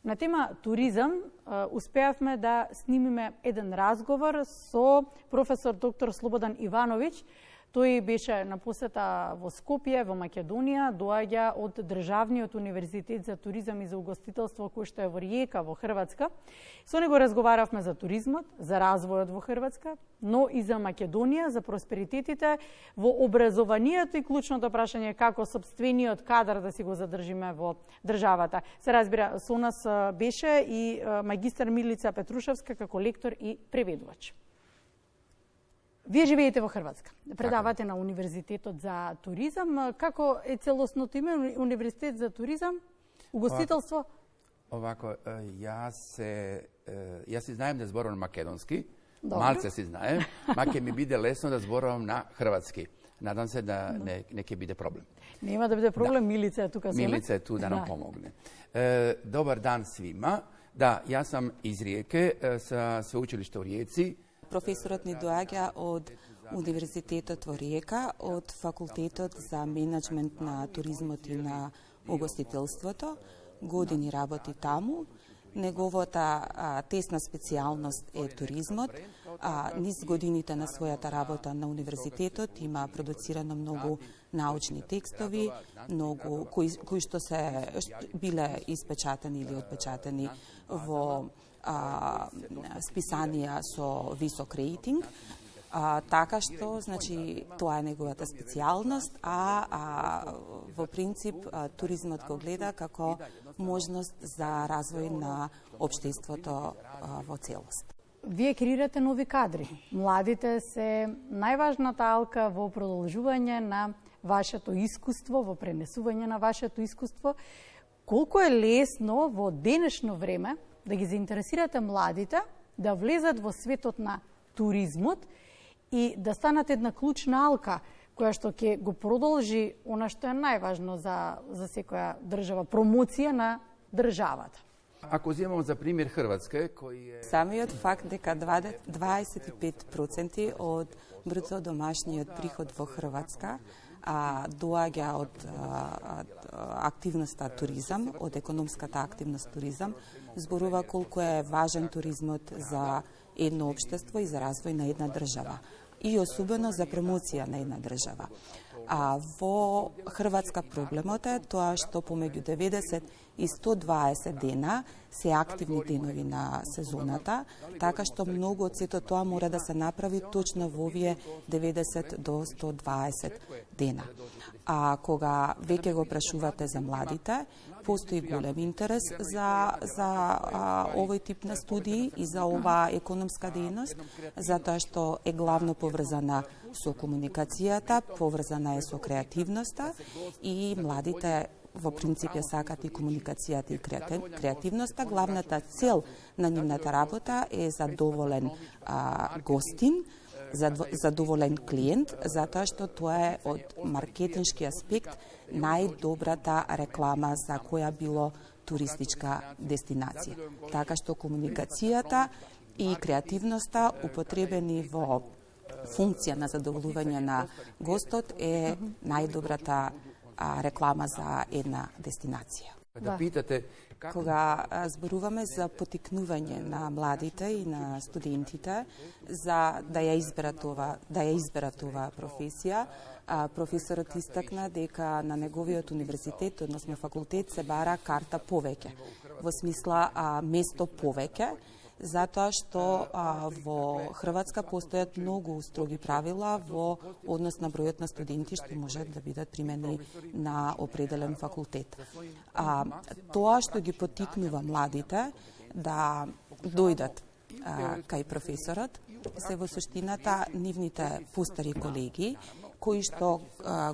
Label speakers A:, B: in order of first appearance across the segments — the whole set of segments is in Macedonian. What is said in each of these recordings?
A: На тема туризам успеавме да снимиме еден разговор со професор доктор Слободан Ивановиќ. Тој беше на посета во Скопје, во Македонија, доаѓа од Државниот универзитет за туризам и за угостителство кој што е во Риека, во Хрватска. Со него разговаравме за туризмот, за развојот во Хрватска, но и за Македонија, за просперитетите во образованието и клучното прашање како сопствениот кадар да си го задржиме во државата. Се разбира, со нас беше и магистар Милица Петрушевска како лектор и преведувач. Вие живеете во Хрватска, предавате на Универзитетот за туризам. Како е целосното име Универзитет за туризам, угостителство?
B: Овако, јас си знаем да зборувам македонски,
A: Добро.
B: малце си знаем, ма ќе ми биде лесно да зборувам на хрватски. Надам се да не ќе биде проблем.
A: Нема да биде проблем, да. Милица е тука со нас.
B: Милица е ту да нам помогне. Добар дан свима. Да, јас сам из Риеке, са свеучилиште у Ријеци.
C: Професорот ни доаѓа од Универзитетот во Риека, од Факултетот за менеджмент на туризмот и на угостителството. Години работи таму. Неговата тесна специјалност е туризмот. Низ годините на својата работа на универзитетот има продуцирано многу научни текстови, многу кои што се биле испечатани или отпечатани во списанија со висок рейтинг. Така што, значи, тоа е неговата специјалност, во принцип туризмот го гледа како можност за развој на општеството во целост.
A: Вие креирате нови кадри. Младите се најважната алка во продолжување на вашето искуство, во пренесување на вашето искуство. Колку е лесно во денешно време да ги заинтересирате младите да влезат во светот на туризмот и да станат една клучна алка која што ќе го продолжи она што е најважно за секоја држава, промоција на државата.
B: Ако земам за пример Хрватска, кој е...
C: Самиот факт дека 25% од бруто домашниот приход во Хрватска доаѓа од активноста туризам, од економската активност туризам, зборува колку е важен туризмот за едно општество и за развој на една држава. И особено за промоција на една држава. Во Хрватска проблемот е тоа што помеѓу 90 и 120 дена се активни денови на сезоната, така што многу од сето тоа мора да се направи точно во овие 90 до 120 дена. Кога веќе го прашувате за младите, постои голем интерес за овој тип на студии и за оваа економска дејност, затоа што е главно поврзана со комуникацијата, поврзана е со креативноста и младите во принцип ја сакат и комуникацијата и креативноста. Главната цел на нивната работа е задоволен гостин, задоволен клиент, затоа што тоа е од маркетиншки аспект најдобрата реклама за која било туристичка дестинација. Така што комуникацијата и креативноста употребени во функција на задоволување на гостот е најдобрата реклама за една дестинација.
B: Да питате
C: кога зборуваме за потикнување на младите и на студентите за да ја изберат оваа професија, професорот истакна дека на неговиот универзитет, односно факултет, се бара карта повеќе, во смисла место повеќе, затоа што во Хрватска постојат многу строги правила во однос на бројот на студенти што можат да бидат примени на определен факултет. Тоа што ги потикнува младите да дојдат кај професорот се во суштината нивните постари колеги кои што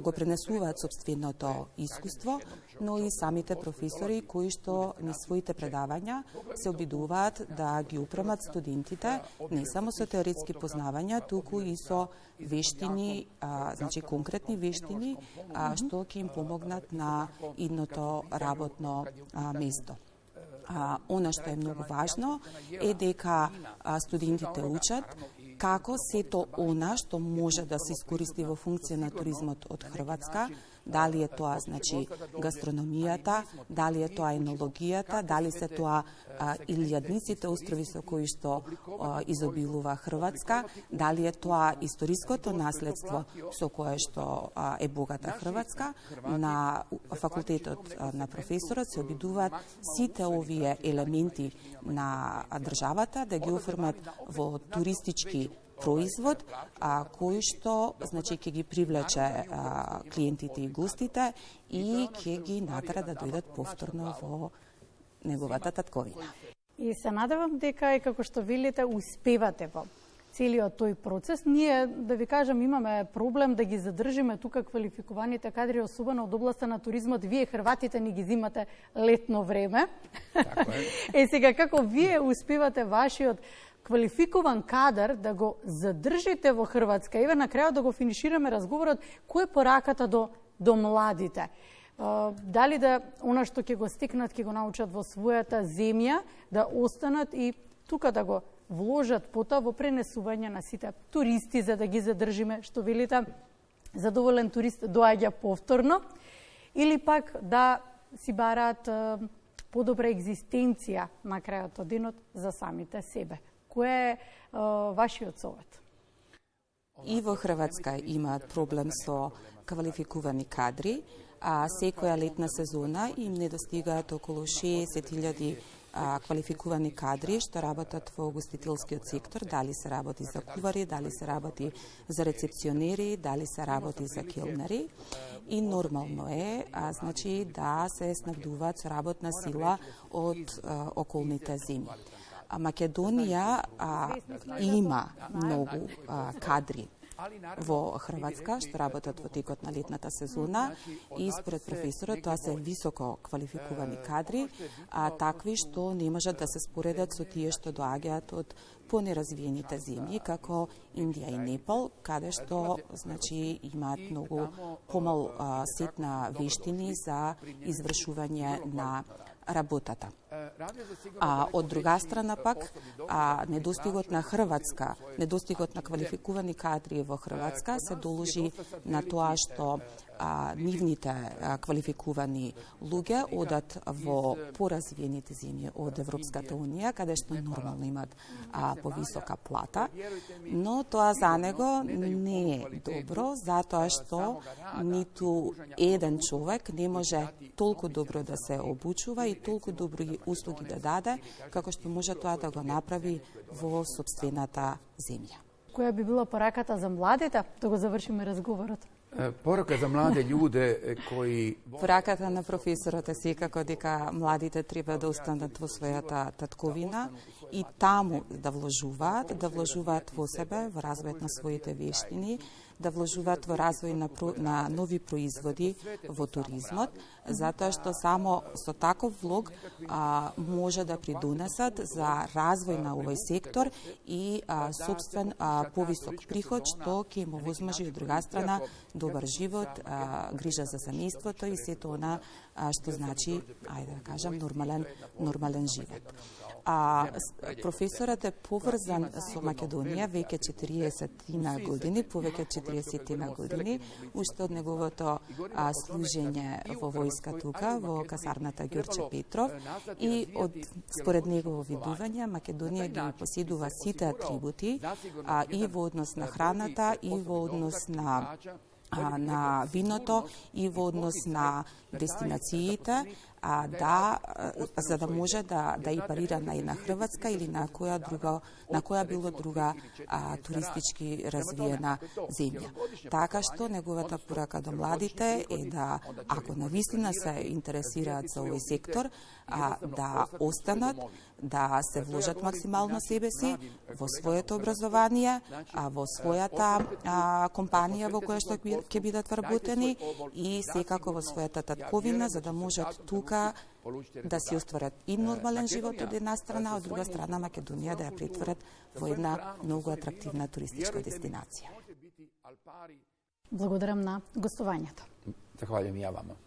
C: го пренесуваат сопственото искуство, но и самите професори кои што низ своите предавања се обидуваат да ги упремат студентите не само со теоретски познавања, туку и со вештини, значи конкретни вештини, што ќе им помогнат на идното работно место. Она што е многу важно е дека студентите учат како сето она што може да се искористи во функција на туризмот од Хрватска дали е тоа значи гастрономијата, дали е тоа енологијата, дали се тоа илјадниците острови со кои што изобилува Хрватска, дали е тоа историското наследство со кое што е богата Хрватска. На факултетот на професорот се обидуваат сите овие елементи на државата да ги оформат во туристички производ, кој што значи ќе ги привлече клиентите и гостите и ќе ги натера да дојдат повторно во неговата татковина.
A: И се надевам дека и како што велите успевате во целиот тој процес. Ние, да ви кажам, имаме проблем да ги задржиме тука квалификуваните кадри, особено од областа на туризмот. Вие Хрватите ни ги зимате летно време.
B: Така е.
A: Сега како вие успевате вашиот квалификуван кадар да го задржите во Хрватска? Еве на крајот да го финишираме разговорот, кој е пораката до младите? Дали да она што ќе го стекнат, ќе го научат во својата земја, да останат и тука да го вложат потоа во пренесување на сите туристи, за да ги задржиме, што велите, задоволен турист доаѓа повторно, или пак да си бараат подобра екзистенција на крајот од денот за самите себе. Кој е вашиот совет?
C: И во Хрватска имаат проблем со квалификувани кадри, а секоја летна сезона им недостигаат околу 60.000 квалификувани кадри што работат во угостителскиот сектор, дали се работи за кувари, дали се работи за рецепционери, дали се работи за келнери. И нормално е, значи, да се снабдуваат со работна сила од околните земји. Македонија има многу кадри во Хрватска што работат во текот на летната сезона и според професорот тоа се високо квалификувани кадри, такви што не можат да се споредат со тие што доаѓаат од понеразвиените земји како Индија и Непал, каде што значи имаат многу помал сет на вештини за извршување на работата. Од друга страна пак, недостигот на Хрватска, недостигот на квалификувани кадри во Хрватска се доложи на тоа што нивните квалификувани луѓе одат во поразвиените земји од Европската Унија, каде што нормално имаат повисока плата, но тоа за него не е добро, затоа што ниту еден човек не може толку добро да се обучува и толку добри услуги да даде, како што може тоа да го направи во сопствената земја.
A: Која би била пораката за младите, да го завршиме разговорот?
B: Порака за младе луѓе кои...
C: Пораката на професорот е секако дека младите треба да останат во својата татковина и таму да вложуваат во себе, во развојот на своите вештини, да вложуваат во развој на нови производи во туризмот, затоа што само со таков влог може да придонесат за развој на овој сектор и сопствен повисок приход, што ќе им овозможи од друга страна добар живот, грижа за семејството и сето она што значи, ајде да кажам, нормален живот. Професорот е поврзан со Македонија веќе 40 години, повеќе од 40 години, уште од неговото служење во војска тука, во касарната Ѓорче Петров, и според негово видување, Македонија ги поседува сите атрибути и во однос на храната, и во однос на виното, и во однос на дестинациите, за да може да и парира на една Хрватска или на која било друга туристички развиена земја. Така што неговата порака до младите е да, ако навистина се интересираат за овој сектор, да останат, да се вложат максимално себе си во своето образование, во својата компанија во која што ќе бидат вработени и секако во својата татковина, за да можат тука да си остварат и нормален живот од една страна, од друга страна Македонија да ја претворат во една многу атрактивна туристичка дестинација.
A: Благодарам на гостувањето.
B: Захвалjujem ja vama.